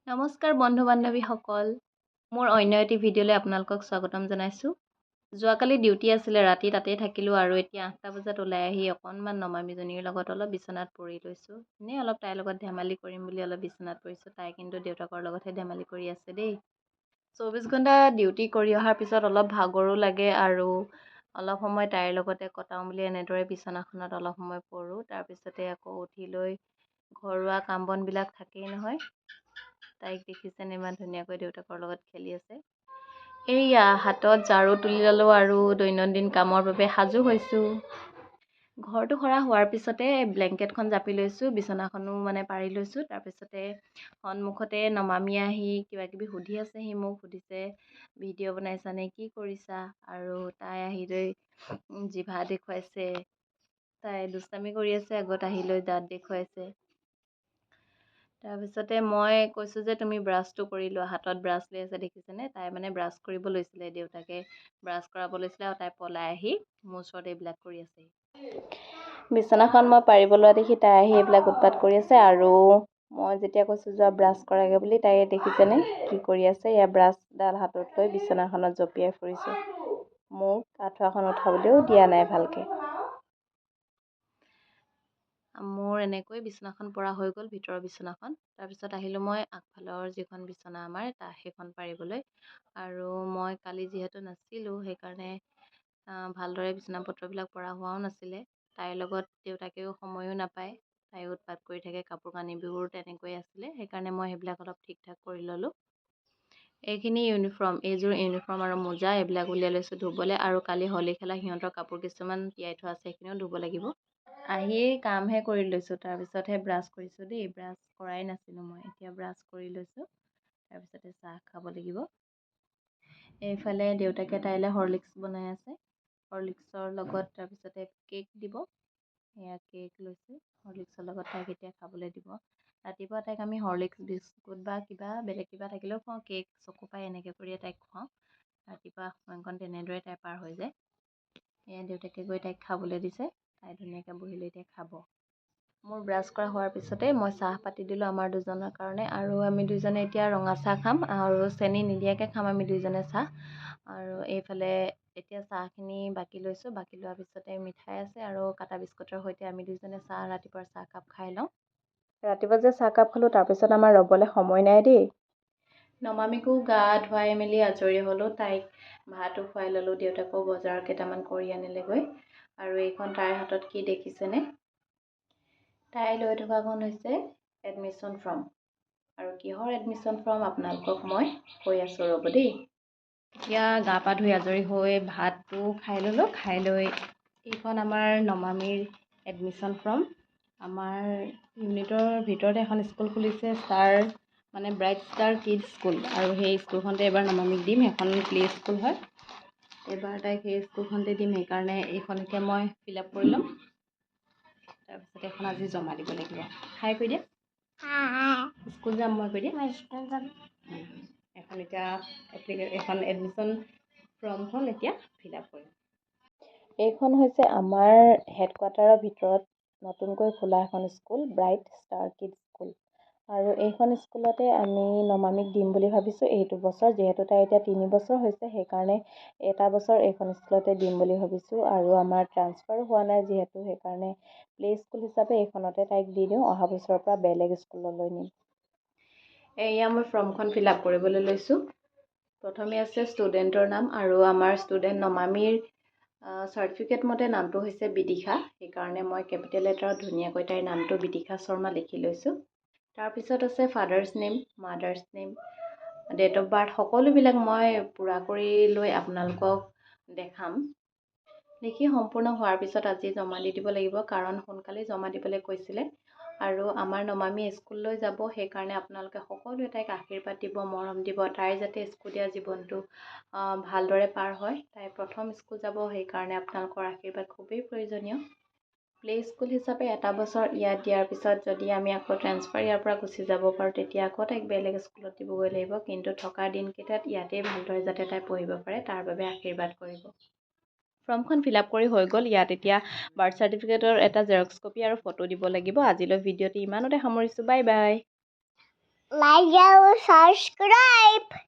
নমস্কাৰ বন্ধু বান্ধৱীসকল, মোৰ অন্য এটি ভিডিঅ'লৈ আপোনালোকক স্বাগতম জনাইছোঁ। যোৱাকালি ডিউটি আছিলে, ৰাতি তাতেই থাকিলোঁ আৰু এতিয়া 8টা বজাত ওলাই আহি অকণমান নমামিজনীৰ লগত অলপ বিচনাত পৰি লৈছোঁ। এনেই অলপ তাইৰ লগত ধেমালি কৰিম বুলি অলপ বিচনাত পৰিছোঁ। তাই কিন্তু দেউতাকৰ লগতহে ধেমালি কৰি আছে দেই। 24 ঘণ্টা ডিউটি কৰি অহাৰ পিছত অলপ ভাগৰো লাগে আৰু অলপ সময় তাইৰ লগতে কটাওঁ বুলি এনেদৰে বিচনাখনত অলপ সময় পৰোঁ। তাৰপিছতে আকৌ উঠি লৈ ঘৰুৱা কাম বনবিলাক থাকেই নহয়। তাইক দেখিছেনে ইমান ধুনীয়াকৈ দেউতাকৰ লগত খেলি আছে। এইয়া হাতত ঝাৰু তুলি ল'লোঁ আৰু দৈনন্দিন কামৰ বাবে সাজু হৈছোঁ। ঘৰটো সৰা হোৱাৰ পিছতে ব্লেংকেটখন জাপি লৈছোঁ, বিচনাখনো পাৰি লৈছোঁ। তাৰপিছতে সন্মুখতে নমামি আহি কিবা কিবি সুধি আছে। সি মোক সুধিছে ভিডিঅ' বনাইছা নে, কি কৰিছা? আৰু তাই আহি লৈ জিভা দেখুৱাইছে। তাই দুষ্টামি কৰি আছে, আগত আহি লৈ দাঁত দেখুৱাইছে। তাৰপিছতে মই কৈছোঁ যে তুমি ব্ৰাছটো কৰি লোৱা, হাতত ব্ৰাছ লৈ আছে দেখিছেনে? তাই ব্ৰাছ কৰিব লৈছিলে, দেউতাকে ব্ৰাছ কৰাব লৈছিলে আৰু তাই পলাই আহি মোৰ ওচৰত এইবিলাক কৰি আছে। বিচনাখন মই পাৰিব লোৱা দেখি তাই আহি এইবিলাক উৎপাত কৰি আছে আৰু মই যেতিয়া কৈছোঁ যোৱা ব্ৰাছ কৰাগে বুলি, তাই দেখিছেনে কি কৰি আছে? এয়া ব্ৰাছডাল হাতত লৈ বিচনাখনত জঁপিয়াই ফুৰিছে। মোক আঁঠুৱাখন উঠাবলৈও দিয়া নাই ভালকৈ। মোৰ এনেকৈ বিচনাখন পৰা হৈ গ'ল, ভিতৰৰ বিচনাখন। তাৰপিছত আহিলোঁ মই আগফালৰ যিখন বিচনা আমাৰ সেইখন পাৰিবলৈ। আৰু মই কালি যিহেতু নাছিলোঁ, সেইকাৰণে ভালদৰে বিচনা পত্ৰবিলাক পৰা হোৱাও নাছিলে। তাইৰ লগত দেউতাকেও সময়ো নাপায়, তাইও উৎপাত কৰি থাকে, কাপোৰ কানিবোৰো তেনেকৈ আছিলে। সেইকাৰণে মই সেইবিলাক অলপ ঠিক ঠাক কৰি ল'লোঁ। এইখিনি ইউনিফৰ্ম, এইযোৰ ইউনিফৰ্ম আৰু মোজা এইবিলাক উলিয়াই লৈছোঁ ধুবলৈ। আৰু কালি হোলী খেলা সিহঁতৰ কাপোৰ কিছুমান তিয়াই থোৱা আছে, সেইখিনিও ধুব লাগিব। আহিয়েই কামহে কৰি লৈছোঁ, তাৰপিছতহে ব্ৰাছ কৰিছোঁ দেই। ব্ৰাছ কৰাই নাছিলোঁ মই, এতিয়া ব্ৰাছ কৰি লৈছোঁ। তাৰপিছতে চাহ খাব লাগিব। এইফালে দেউতাকে তাইলৈ হৰলিক্স বনাই আছে। হৰলিক্সৰ লগত তাৰপিছতে কেক দিব। এয়া কেক লৈছে, হৰলিক্সৰ লগত তাইক এতিয়া খাবলৈ দিব। ৰাতিপুৱা তাইক আমি হৰলিক্স বিস্কুট বা কিবা বেলেগ কিবা থাকিলেও খুৱাওঁ, কেক চকু পাই এনেকৈ কৰিয়ে তাইক খুৱাওঁ। ৰাতিপুৱা সময়কণ তেনেদৰে তাই পাৰ হৈ যায়। এয়া দেউতাকে গৈ তাইক খাবলৈ দিছে। তাই ধুনীয়াকৈ বহি লৈ এতিয়া খাব। মোৰ ব্ৰাছ কৰা হোৱাৰ পিছতে মই চাহ পাতি দিলোঁ আমাৰ দুজনৰ কাৰণে। আৰু আমি দুইজনে এতিয়া ৰঙা চাহ খাম আৰু চেনি নিদিয়াকৈ খাম আমি দুইজনে চাহ। আৰু এইফালে এতিয়া চাহখিনি বাকি লৈছোঁ। বাকি লোৱাৰ পিছতে মিঠাই আছে আৰু কাটা বিস্কুটৰ সৈতে আমি দুইজনে ৰাতিপুৱাৰ চাহকাপ খাই লওঁ। ৰাতিপুৱা যে চাহকাপ খালোঁ, তাৰপিছত আমাৰ ৰ'বলৈ সময় নাই দেই। নমামিকো গা ধুৱাই মেলি আজৰি হ'লোঁ। তাইক ভাতো খুৱাই ল'লোঁ, দেউতাকেও বজাৰ কেইটামান কৰি আনিলেগৈ। আৰু এইখন তাইৰ হাতত কি দেখিছেনে? তাই লৈ থকাখন হৈছে এডমিশ্যন ফৰ্ম। আৰু কিহৰ এডমিশ্যন ফৰ্ম আপোনালোকক মই কৈ আছোঁ ৰ'ব দেই। এতিয়া গা পা ধুই আজৰি হৈ ভাতটো খাই ল'লোঁ। খাই লৈ এইখন আমাৰ নমামিৰ এডমিশ্যন ফৰ্ম। আমাৰ ইউনিটৰ ভিতৰতে এখন স্কুল খুলিছে, ব্ৰাইট ষ্টাৰ কিডছ স্কুল। আৰু সেই স্কুলখনতে এইবাৰ নমামিক দিম। সেইখন প্লে স্কুল হয়। এইবাৰ তাইক সেই স্কুলখনতে দিম, সেইকাৰণে এইখন এতিয়া মই ফিল আপ কৰি ল'ম। তাৰপিছত এখন আজি জমা দিব লাগিব। হাই কৈ দিয়া। স্কুল যাম মই কৈ দিয়া। স্কুল যাম। এখন এতিয়া এখন এডমিশ্যন ফৰ্মখন এতিয়া ফিল আপ কৰিম। এইখন হৈছে আমাৰ হেডকোৱাৰ্টাৰৰ ভিতৰত নতুনকৈ খোলা এখন school, Bright Star Kids School. আৰু এইখন স্কুলতে আমি নমামিক দিম বুলি ভাবিছোঁ এইটো বছৰ। যিহেতু তাই এতিয়া 3 বছৰ হৈছে, সেইকাৰণে এটা বছৰ এইখন স্কুলতে দিম বুলি ভাবিছোঁ। আৰু আমাৰ ট্ৰান্সফাৰো হোৱা নাই যিহেতু, সেইকাৰণে প্লে স্কুল হিচাপে এইখনতে তাইক দি দিওঁ। অহা বছৰৰ পৰা বেলেগ স্কুললৈ নিম। এয়া মই ফৰ্মখন ফিল আপ কৰিবলৈ লৈছোঁ। প্ৰথমে আছে ষ্টুডেণ্টৰ নাম আৰু আমাৰ ষ্টুডেণ্ট নমামিৰ চাৰ্টিফিকেট মতে নামটো হৈছে বিদিশা। সেইকাৰণে মই কেপিটেল লেটাৰত ধুনীয়াকৈ তাইৰ নামটো বিদিশা শৰ্মা লিখি লৈছোঁ। তাৰপিছত আছে father's name, mother's name, date of birth, সকলোবিলাক মই পূৰা কৰি লৈ আপোনালোকক দেখাম। লিখি সম্পূৰ্ণ হোৱাৰ পিছত আজি জমা দি দিব লাগিব, কাৰণ সোনকালেই জমা দিবলৈ কৈছিলে। আৰু আমাৰ নমামি স্কুললৈ যাব, সেইকাৰণে আপোনালোকে সকলোৱে তাইক আশীৰ্বাদ দিব, মৰম দিব। তাইৰ যাতে স্কুলীয়া জীৱনটো ভালদৰে পাৰ হয়। তাই প্ৰথম স্কুল যাব, সেইকাৰণে আপোনালোকৰ আশীৰ্বাদ খুবেই প্ৰয়োজনীয়। প্লে স্কুল হিচাপে এটা বছৰ ইয়াত দিয়াৰ পিছত যদি আমি আকৌ ট্ৰান্সফাৰ ইয়াৰ পৰা গুচি যাব পাৰোঁ, তেতিয়া আকৌ তাইক বেলেগ স্কুলত দিবগৈ লাগিব। কিন্তু থকা দিনকেইটাত ইয়াতেই ভালদৰে যাতে তাই পঢ়িব পাৰে, তাৰ বাবে আশীৰ্বাদ কৰিব। ফৰ্মখন ফিল আপ কৰি হৈ গ'ল। ইয়াত এতিয়া বাৰ্থ চাৰ্টিফিকেটৰ এটা জেৰক্স কপি আৰু ফটো দিব লাগিব। আজিলৈ ভিডিঅ'টি ইমানতে সামৰিছোঁ। Bye bye. Like and subscribe.